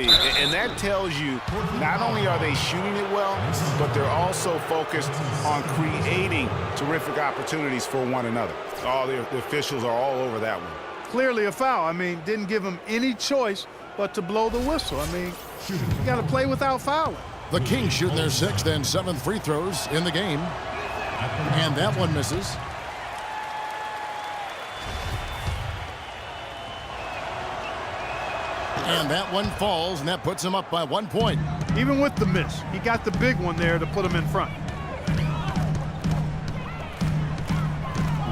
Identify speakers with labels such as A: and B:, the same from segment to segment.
A: believe. And that tells you not only are they shooting it well, but they're also focused on creating terrific opportunities for one another. All the officials are all over that one.
B: Clearly a foul. I mean, didn't give him any choice but to blow the whistle. I mean, you got to play without fouling.
C: The Kings shooting their 6th and 7th free throws in the game. And that one misses. And that one falls, and that puts him up by 1 point.
B: Even with the miss, he got the big one there to put him in front.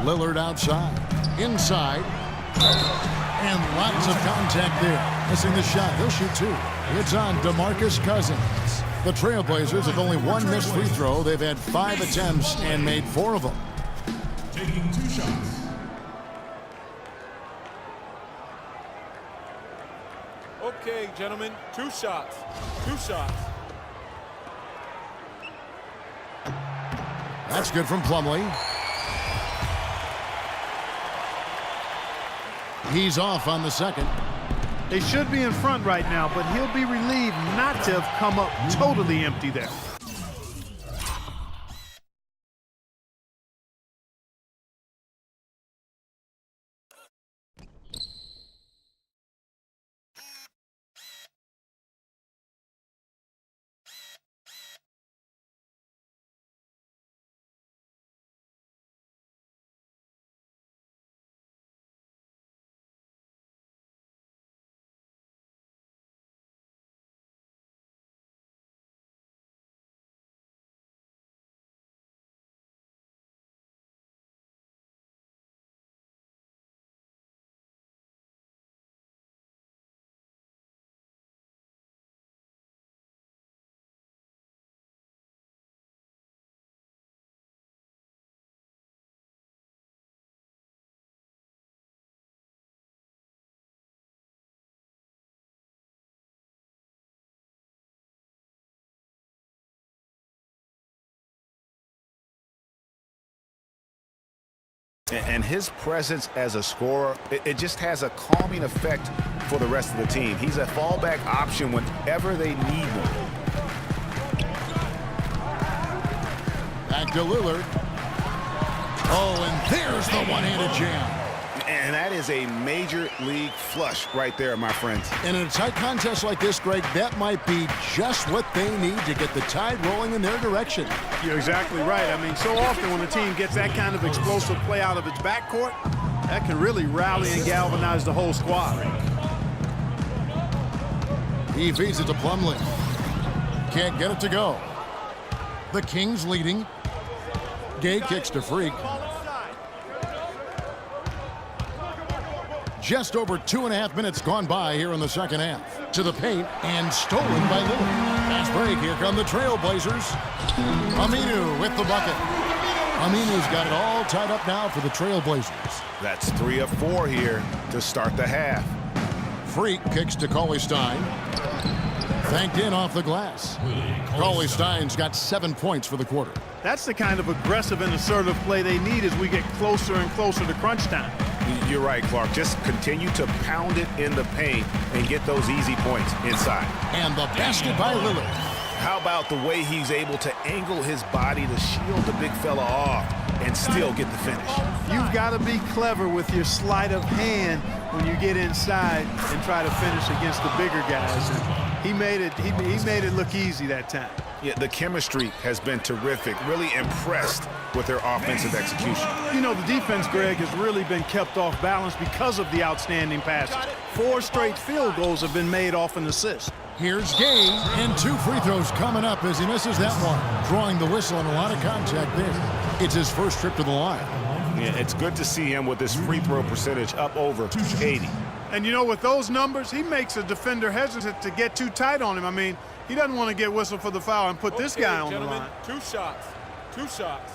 C: Lillard outside. Inside. And lots of contact there. Missing the shot. He'll shoot 2. It's on DeMarcus Cousins. The Trailblazers have only 1 missed free throw. They've had 5 attempts and made 4 of them.
D: Taking 2 shots.
E: Okay, gentlemen, 2 shots. 2 shots.
C: That's good from Plumlee. He's off on the second.
B: They should be in front right now, but he'll be relieved not to have come up totally empty there.
A: And his presence as a scorer, it just has a calming effect for the rest of the team. He's a fallback option whenever they need one.
C: Back to Lillard. Oh, and there's the one-handed jam.
A: And that is a major league flush right there, my friends.
C: And in a tight contest like this, Greg, that might be just what they need to get the tide rolling in their direction.
B: You're exactly right. I mean, so often when a team gets that kind of explosive play out of its backcourt, that can really rally and galvanize the whole squad.
C: He feeds it to Plumlee. Can't get it to go. The Kings leading. Gay kicks to Freak. Just over 2.5 minutes gone by here in the second half. To the paint and stolen by Lillard. Fast break. Here come the Trailblazers. Aminu with the bucket. Aminu's got it all tied up now for the Trailblazers.
A: That's 3 of 4 here to start the half.
C: Freak kicks to Cauley-Stein. Thanked in off the glass. Cauley-Stein's got 7 points for the quarter.
B: That's the kind of aggressive and assertive play they need as we get closer and closer to crunch time.
A: You're right, Clark. Just continue to pound it in the paint and get those easy points inside.
C: And the basket by Lillard.
A: How about the way he's able to angle his body to shield the big fella off and still get the finish?
B: You've got to be clever with your sleight of hand when you get inside and try to finish against the bigger guys. And he made it look easy that time.
A: Yeah, the chemistry has been terrific. Really impressed with their offensive execution.
B: You know, the defense, Greg, has really been kept off balance because of the outstanding passes. 4 straight field goals have been made off an assist.
C: Here's Gay, and 2 free throws coming up as he misses that one. Drawing the whistle and a lot of contact there. It's his first trip to the line.
A: Yeah, it's good to see him with his free throw percentage up over 80.
B: And you know, with those numbers, he makes a defender hesitant to get too tight on him. I mean, he doesn't want to get whistled for the foul and put this guy on the line.
E: 2 shots. 2 shots.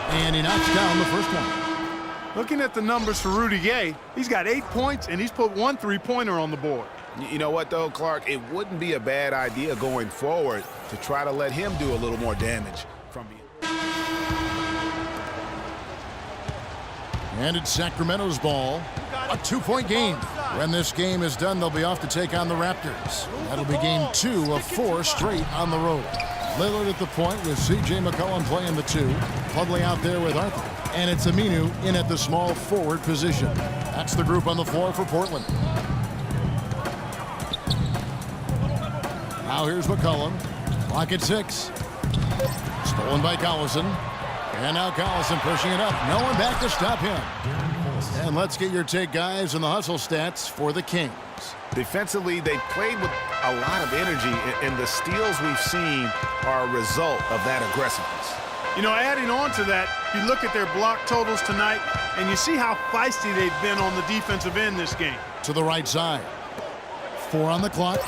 C: And he knocks down the first one.
B: Looking at the numbers for Rudy Gay, he's got 8 points, and he's put 1 3-pointer on the board.
A: You know what, though, Clark? It wouldn't be a bad idea going forward to try to let him do a little more damage from behind.
C: And it's Sacramento's ball. A 2-point game. When this game is done, they'll be off to take on the Raptors. That'll be game 2 of 4 straight on the road. Lillard at the point with C.J. McCollum playing the 2. Plumlee out there with Arthur. And it's Aminu in at the small forward position. That's the group on the floor for Portland. Now here's McCollum. Clock at 6. Stolen by Collison. And now Collison pushing it up. No one back to stop him. And let's get your take, guys, on the hustle stats for the Kings.
A: Defensively, they played with a lot of energy, and the steals we've seen are a result of that aggressiveness.
B: You know, adding on to that, you look at their block totals tonight, and you see how feisty they've been on the defensive end this game.
C: To the right side. 4 on the clock.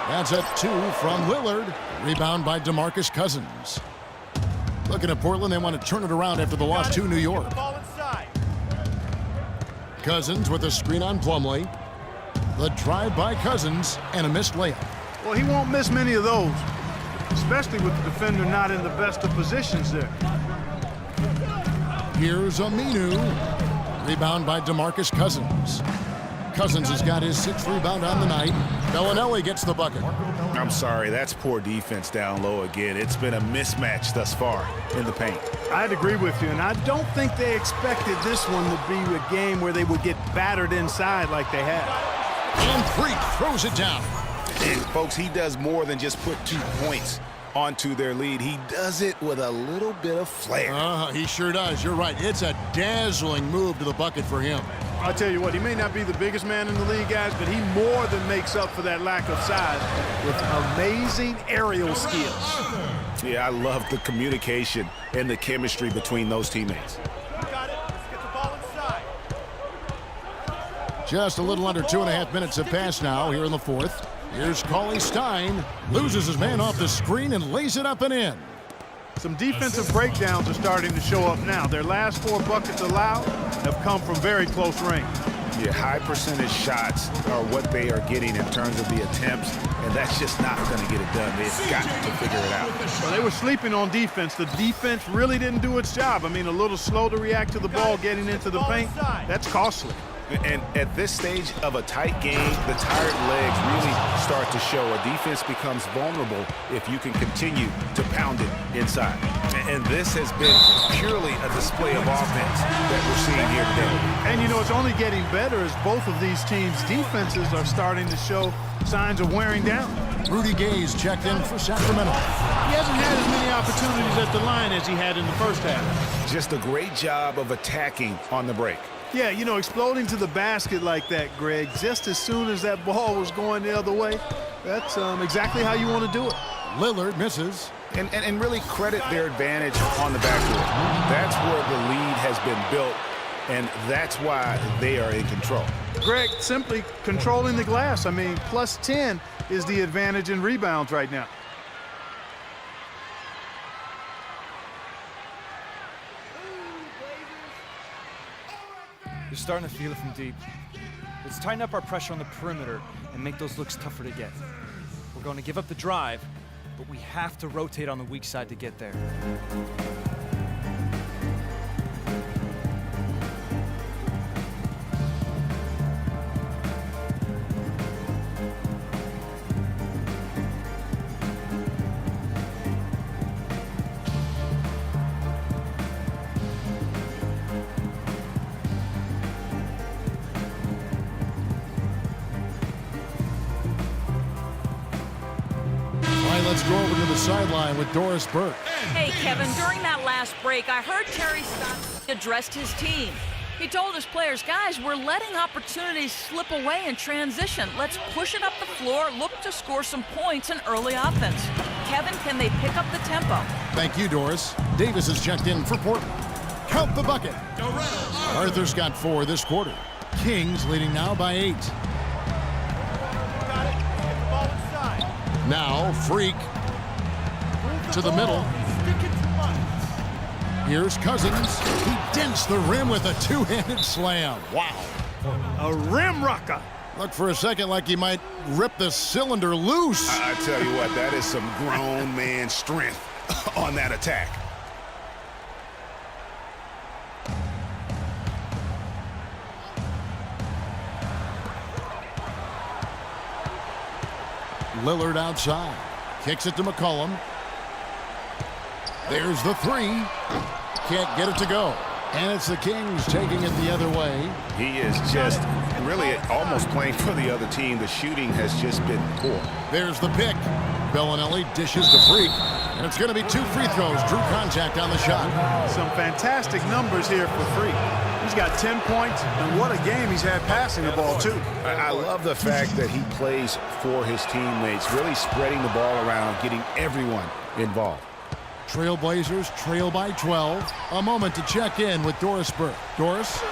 C: That's a 2 from Lillard. Rebound by DeMarcus Cousins. Looking at Portland, they want to turn it around after the loss to New York. Cousins with a screen on Plumlee. The drive by Cousins and a missed layup.
B: Well, he won't miss many of those, especially with the defender not in the best of positions there.
C: Here's Aminu. Rebound by DeMarcus Cousins. Cousins has got his 6th rebound on the night. Bellinelli gets the bucket.
A: I'm sorry, that's poor defense down low again. It's been a mismatch thus far in the paint.
B: I'd agree with you, and I don't think they expected this one to be a game where they would get battered inside like they have.
C: And Freak throws it down.
A: And folks, he does more than just put 2 points onto their lead. He does it with a little bit of flair.
C: He sure does. You're right. It's a dazzling move to the bucket for him.
B: I'll tell you what, he may not be the biggest man in the league, guys, but he more than makes up for that lack of size with amazing aerial skills.
A: Yeah, I love the communication and the chemistry between those teammates.
C: Just a little under 2.5 minutes have passed now here in the 4th. Here's Cauley Stein. Loses his man off the screen and lays it up and in.
B: Some defensive breakdowns are starting to show up now. Their last 4 buckets allowed have come from very close range.
A: Yeah, high percentage shots are what they are getting in terms of the attempts, and that's just not going to get it done. They've got to figure it out.
B: Well, they were sleeping on defense. The defense really didn't do its job. I mean, a little slow to react to the ball getting into the paint. That's costly.
A: And at this stage of a tight game, the tired legs really start to show. A defense becomes vulnerable if you can continue to pound it inside. And this has been purely a display of offense that we're seeing here today.
B: And, you know, it's only getting better as both of these teams' defenses are starting to show signs of wearing down.
C: Rudy Gay's checked in for Sacramento.
B: He hasn't had as many opportunities at the line as he had in the first half.
A: Just a great job of attacking on the break.
B: Yeah, you know, exploding to the basket like that, Greg, just as soon as that ball was going the other way, that's exactly how you want to do it.
C: Lillard misses.
A: And really credit their advantage on the backcourt. That's where the lead has been built, and that's why they are in control.
B: Greg, simply controlling the glass. I mean, plus 10 is the advantage in rebounds right now.
F: You're starting to feel it from deep. Let's tighten up our pressure on the perimeter and make those looks tougher to get. We're going to give up the drive, but we have to rotate on the weak side to get there.
C: Let's go over to the sideline with Doris Burke.
G: Hey, Kevin, during that last break, I heard Terry Stotts addressed his team. He told his players, guys, we're letting opportunities slip away in transition. Let's push it up the floor, look to score some points in early offense. Kevin, can they pick up the tempo?
C: Thank you, Doris. Davis is checked in for Portland. Count the bucket. Arthur's got 4 this quarter. Kings leading now by 8. Now, Freak to the middle. Here's Cousins. He dents the rim with a 2-handed slam. Wow.
B: A rim rocker.
C: Looked for a second like he might rip the cylinder loose.
A: I tell you what, that is some grown man strength on that attack.
C: Lillard outside. Kicks it to McCollum. There's the three. Can't get it to go. And it's the Kings taking it the other way.
A: He is just really almost playing for the other team. The shooting has just been poor.
C: There's the pick. Bellinelli dishes to Freak. And it's going to be 2 free throws. Drew contact on the shot.
B: Some fantastic numbers here for Freak. He's got 10 points, and what a game he's had passing the ball, too.
A: I love the fact that he plays for his teammates, really spreading the ball around, getting everyone involved.
C: Trailblazers trail by 12. A moment to check in with Doris Burke. Doris?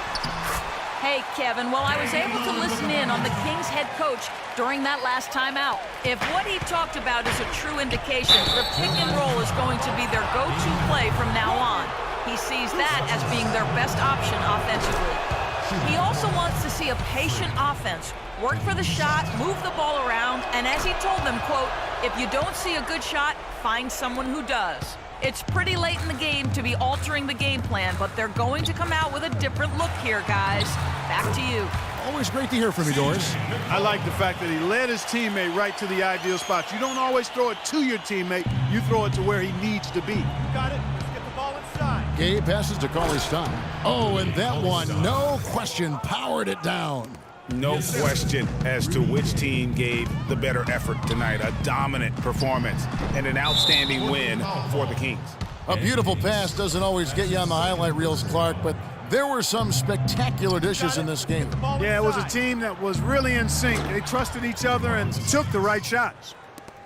G: Hey, Kevin, well, I was able to listen in on the Kings head coach during that last timeout. If what he talked about is a true indication, the pick and roll is going to be their go-to play from now on. He sees that as being their best option offensively. He also wants to see a patient offense. Work for the shot, move the ball around, and as he told them, quote, if you don't see a good shot, find someone who does. It's pretty late in the game to be altering the game plan, but they're going to come out with a different look here, guys. Back to you.
C: Always great to hear from you, Doris.
B: I like the fact that he led his teammate right to the ideal spot. You don't always throw it to your teammate. You throw it to where he needs to be.
E: You got it. Let's get the ball inside.
C: Gabe passes to Cauley-Stein. Oh, and that one, no question, powered it down.
A: No question as to which team gave the better effort tonight. A dominant performance and an outstanding win for the Kings.
C: A beautiful pass doesn't always get you on the highlight reels, Clark, but there were some spectacular dishes in this game.
B: Yeah, it was a team that was really in sync. They trusted each other and took the right shots.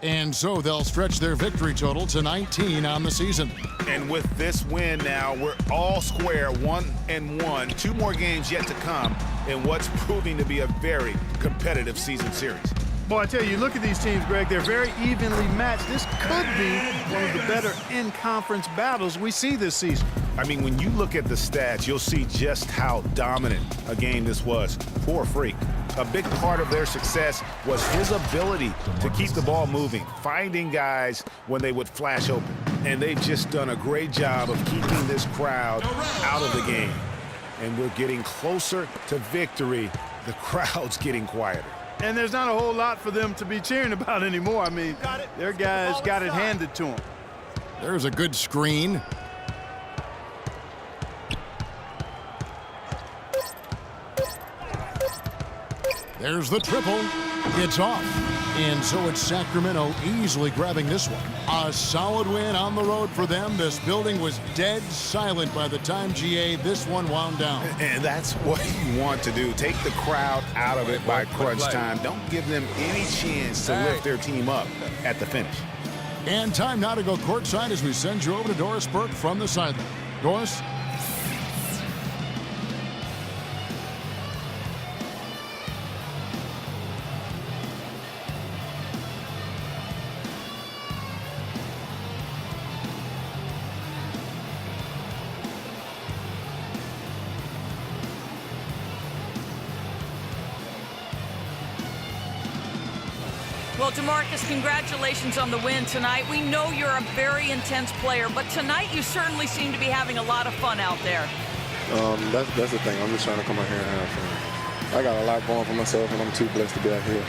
C: And so they'll stretch their victory total to 19 on the season.
A: And with this win now, we're all square, 1-1. 2 more games yet to come in what's proving to be a very competitive season series.
B: Boy, I tell you, look at these teams, Greg. They're very evenly matched. This could be one of the better in-conference battles we see this season.
A: I mean, when you look at the stats, you'll see just how dominant a game this was. Poor Freak. A big part of their success was his ability to keep the ball moving, finding guys when they would flash open. And they've just done a great job of keeping this crowd out of the game. And we're getting closer to victory. The crowd's getting quieter.
B: And there's not a whole lot for them to be cheering about anymore. I mean, their guys got it handed to them.
C: There's a good screen. There's the triple. It's off. And so it's Sacramento easily grabbing this one. A solid win on the road for them. This building was dead silent by the time, GA, this one wound down.
A: And that's what you want to do. Take the crowd out of it by crunch time. Don't give them any chance to lift their team up at the finish.
C: And time now to go courtside as we send you over to Doris Burke from the sideline. Doris?
G: Well, DeMarcus, congratulations on the win tonight. We know you're a very intense player, but tonight you certainly seem to be having a lot of fun out there.
H: That's the thing. I'm just trying to come out here and have fun. I got a lot going for myself, and I'm too blessed to be out here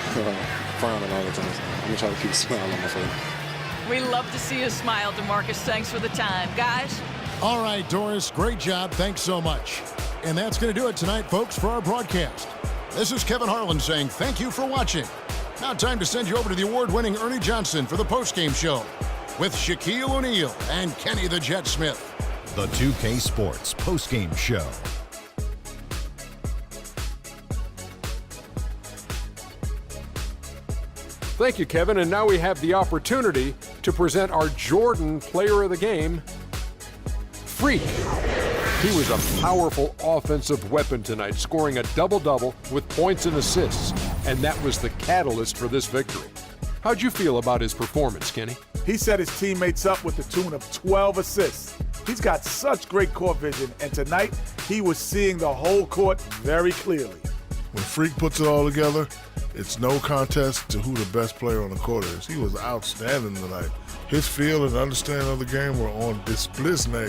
H: frowning all the time. So I'm going to try to keep a smile on my face.
G: We love to see you smile, DeMarcus. Thanks for the time. Guys?
C: All right, Doris, great job. Thanks so much. And that's going to do it tonight, folks, for our broadcast. This is Kevin Harlan saying thank you for watching. Now time to send you over to the award-winning Ernie Johnson for the postgame show with Shaquille O'Neal and Kenny the Jet Smith.
I: The 2K Sports postgame show.
J: Thank you, Kevin. And now we have the opportunity to present our Jordan Player of the Game, Freak. He was a powerful offensive weapon tonight, scoring a double-double with points and assists, and that was the catalyst for this victory. How'd you feel about his performance, Kenny?
E: He set his teammates up with the tune of 12 assists. He's got such great court vision, and tonight he was seeing the whole court very clearly.
K: When Freak puts it all together, it's no contest to who the best player on the court is. He was outstanding tonight. His feel and understanding of the game were on display